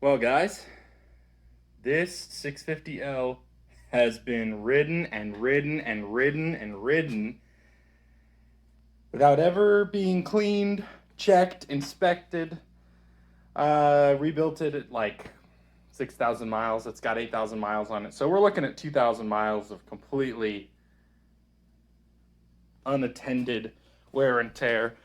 Well, guys, this 650L has been ridden and ridden and ridden and ridden without ever being cleaned, checked, inspected. Rebuilt it at like 6,000 miles. It's got 8,000 miles on it. So we're looking at 2,000 miles of completely unattended wear and tear.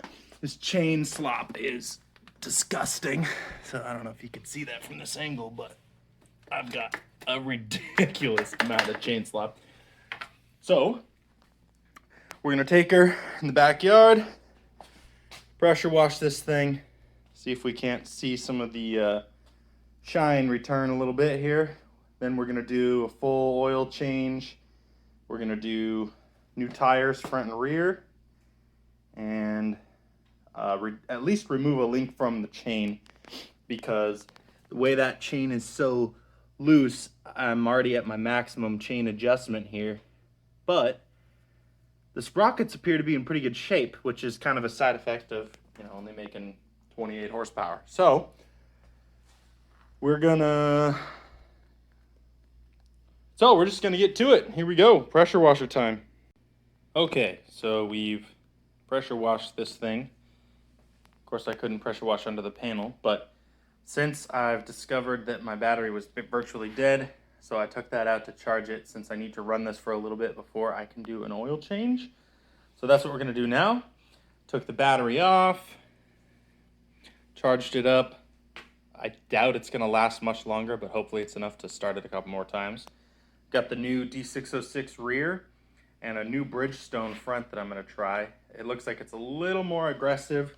This chain slop is disgusting. So I don't know if you can see that from this angle, but I've got a ridiculous amount of chain slop. So we're gonna take her in the backyard, pressure wash this thing, see if we can't see some of the shine return a little bit here. Then we're gonna do a full oil change. We're gonna do new tires front and rear, and at least remove a link from the chain, because the way that chain is so loose, I'm already at my maximum chain adjustment here. But the sprockets appear to be in pretty good shape, which is kind of a side effect of, only making 28 horsepower. So we're just gonna get to it. Here we go, pressure washer time. Okay, so we've pressure washed this thing. Of course, I couldn't pressure wash under the panel, but since I've discovered that my battery was virtually dead, so I took that out to charge it, since I need to run this for a little bit before I can do an oil change. So that's what we're gonna do now. Took the battery off, charged it up. I doubt it's gonna last much longer, but hopefully it's enough to start it a couple more times. Got the new D606 rear and a new Bridgestone front that I'm gonna try. It looks like it's a little more aggressive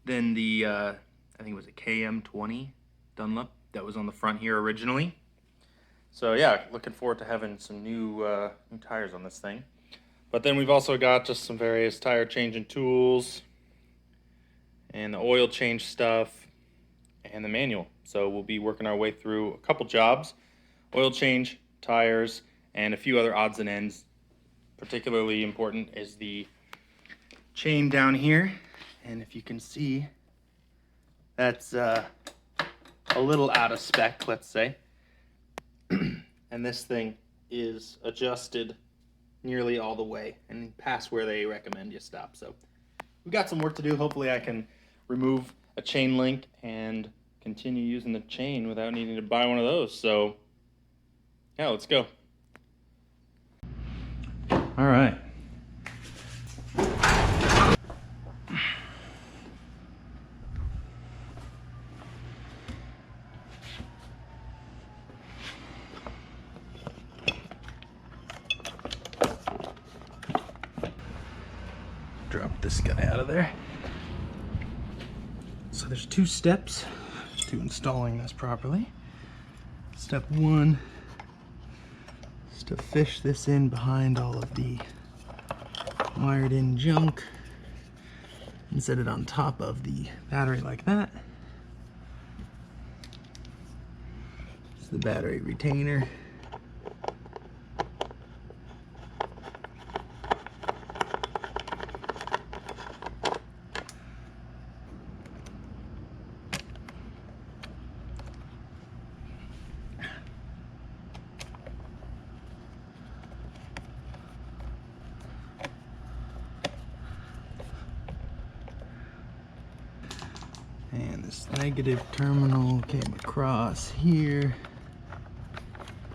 than the, I think it was a KM20 Dunlop that was on the front here originally. So yeah, looking forward to having some new tires on this thing. But then we've also got just some various tire changing tools and the oil change stuff and the manual. So we'll be working our way through a couple jobs: oil change, tires, and a few other odds and ends. Particularly important is the chain down here, and if you can see, that's a little out of spec, let's say. And this thing is adjusted nearly all the way and past where they recommend you stop. So we've got some work to do. Hopefully I can remove a chain link and continue using the chain without needing to buy one of those. So yeah, let's go. All right. Drop this guy out of there. So there's 2 steps to installing this properly. Step 1 is to fish this in behind all of the wired in junk and set it on top of the battery like that. It's the battery retainer. And this negative terminal came across here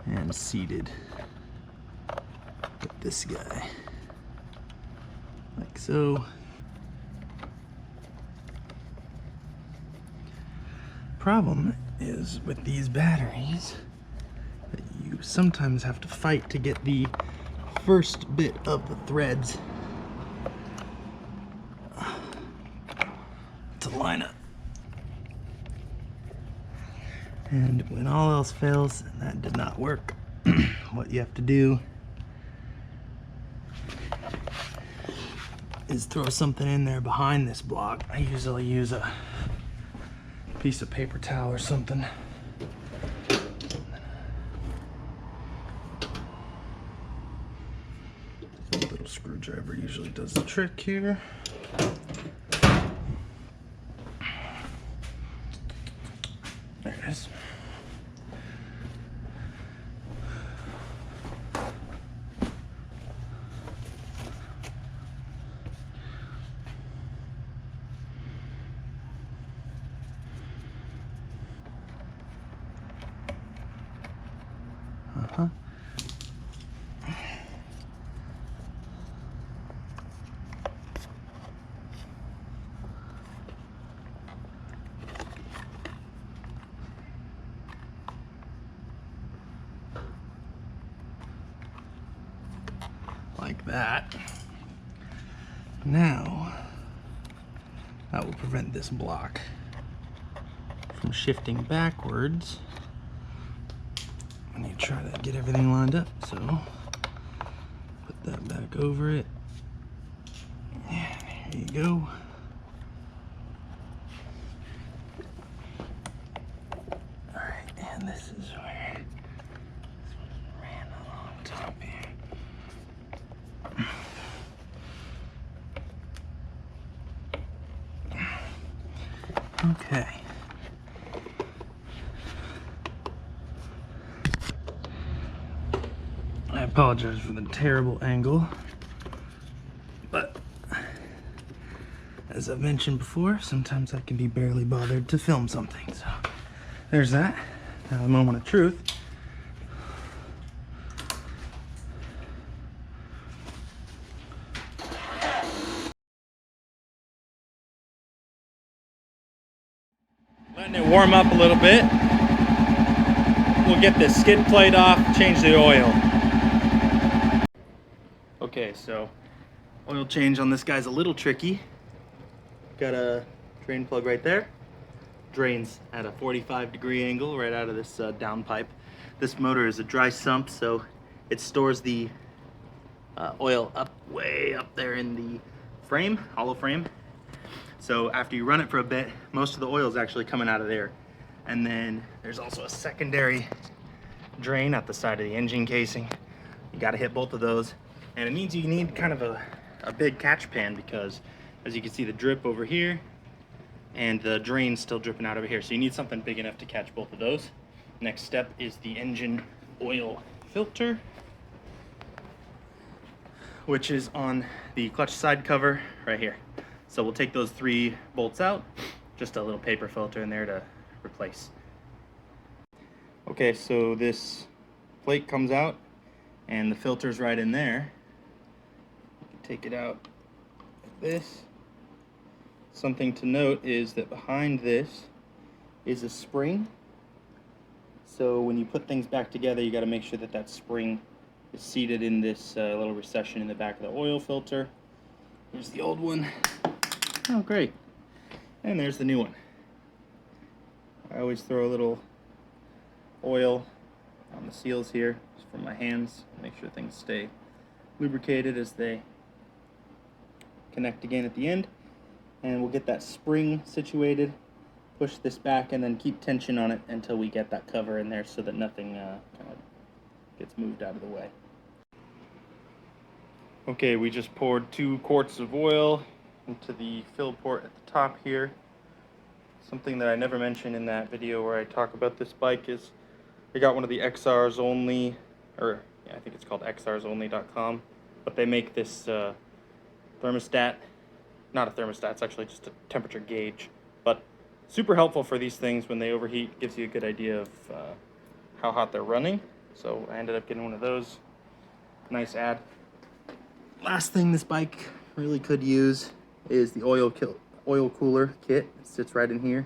and seated with this guy, like so. Problem is with these batteries that you sometimes have to fight to get the first bit of the threads to line up. And when all else fails, and that did not work, what you have to do is throw something in there behind this block. I usually use a piece of paper towel or something. A little screwdriver usually does the trick here. There it is. Uh-huh. Like that. Now, that will prevent this block from shifting backwards when you try to get everything lined up. So, put that back over it. And here you go. Alright, and this is where this one ran along top here. Okay. I apologize for the terrible angle, but as I've mentioned before, sometimes I can be barely bothered to film something. So there's that. Now the moment of truth. Letting it warm up a little bit. We'll get the skid plate off, change the oil. Okay, so oil change on this guy's a little tricky. Got a drain plug right there. Drains at a 45-degree angle right out of this downpipe. This motor is a dry sump, so it stores the oil way up there in the frame, hollow frame. So after you run it for a bit, most of the oil is actually coming out of there. And then there's also a secondary drain at the side of the engine casing. You gotta hit both of those. And it means you need kind of a big catch pan, because as you can see, the drip over here and the drain still dripping out over here. So you need something big enough to catch both of those. Next step is the engine oil filter, which is on the clutch side cover right here. So we'll take those 3 bolts out, just a little paper filter in there to replace. Okay, so this plate comes out and the filter's right in there. You can take it out like this. Something to note is that behind this is a spring. So when you put things back together, you got to make sure that that spring is seated in this little recession in the back of the oil filter. Here's the old one. Oh, great. And there's the new one. I always throw a little oil on the seals here just from my hands, make sure things stay lubricated as they connect again at the end. And we'll get that spring situated, push this back, and then keep tension on it until we get that cover in there so that nothing kind of gets moved out of the way. Okay, we just poured 2 quarts of oil into the fill port at the top here. Something that I never mentioned in that video where I talk about this bike is I got one of the XRs only, or yeah, I think it's called XRsonly.com, but they make this thermostat. Not a thermostat, it's actually just a temperature gauge, but super helpful for these things when they overheat. Gives you a good idea of how hot they're running. So I ended up getting one of those. Nice add. Last thing this bike really could use is the oil cooler kit. It sits right in here,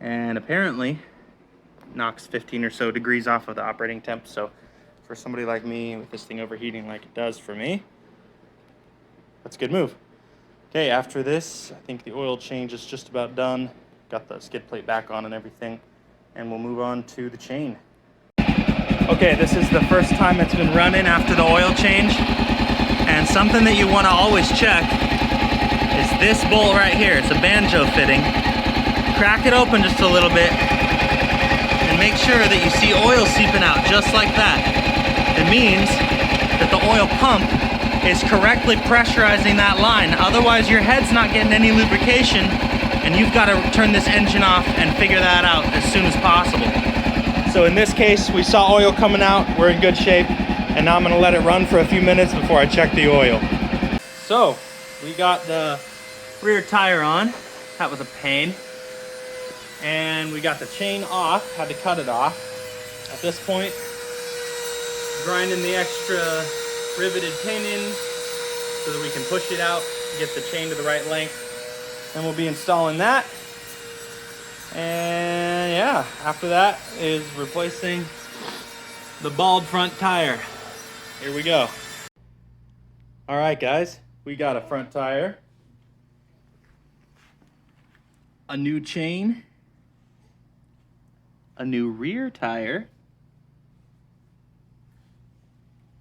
and apparently knocks 15 or so degrees off of the operating temp. So for somebody like me with this thing overheating like it does for me, that's a good move. Okay, after this, I think the oil change is just about done. Got the skid plate back on and everything, and we'll move on to the chain. Okay, this is the first time it's been running after the oil change, and something that you want to always check is this bolt right here. It's a banjo fitting. Crack it open just a little bit and make sure that you see oil seeping out just like that. It means that the oil pump is correctly pressurizing that line. Otherwise your head's not getting any lubrication and you've got to turn this engine off and figure that out as soon as possible. So in this case, we saw oil coming out, we're in good shape, and now I'm gonna let it run for a few minutes before I check the oil. So, we got the rear tire on. That was a pain. And we got the chain off, had to cut it off. At this point, grinding the extra riveted pin in so that we can push it out, get the chain to the right length. Then we'll be installing that. And yeah, after that is replacing the bald front tire. Here we go. All right, guys, we got a front tire, a new chain, a new rear tire,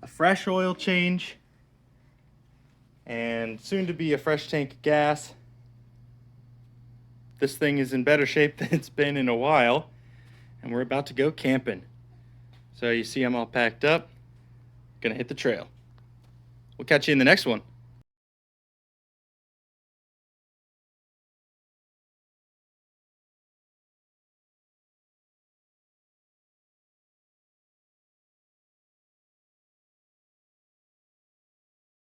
a fresh oil change, and soon to be a fresh tank of gas. This thing is in better shape than it's been in a while, and we're about to go camping. So you see I'm all packed up, gonna hit the trail. We'll catch you in the next one.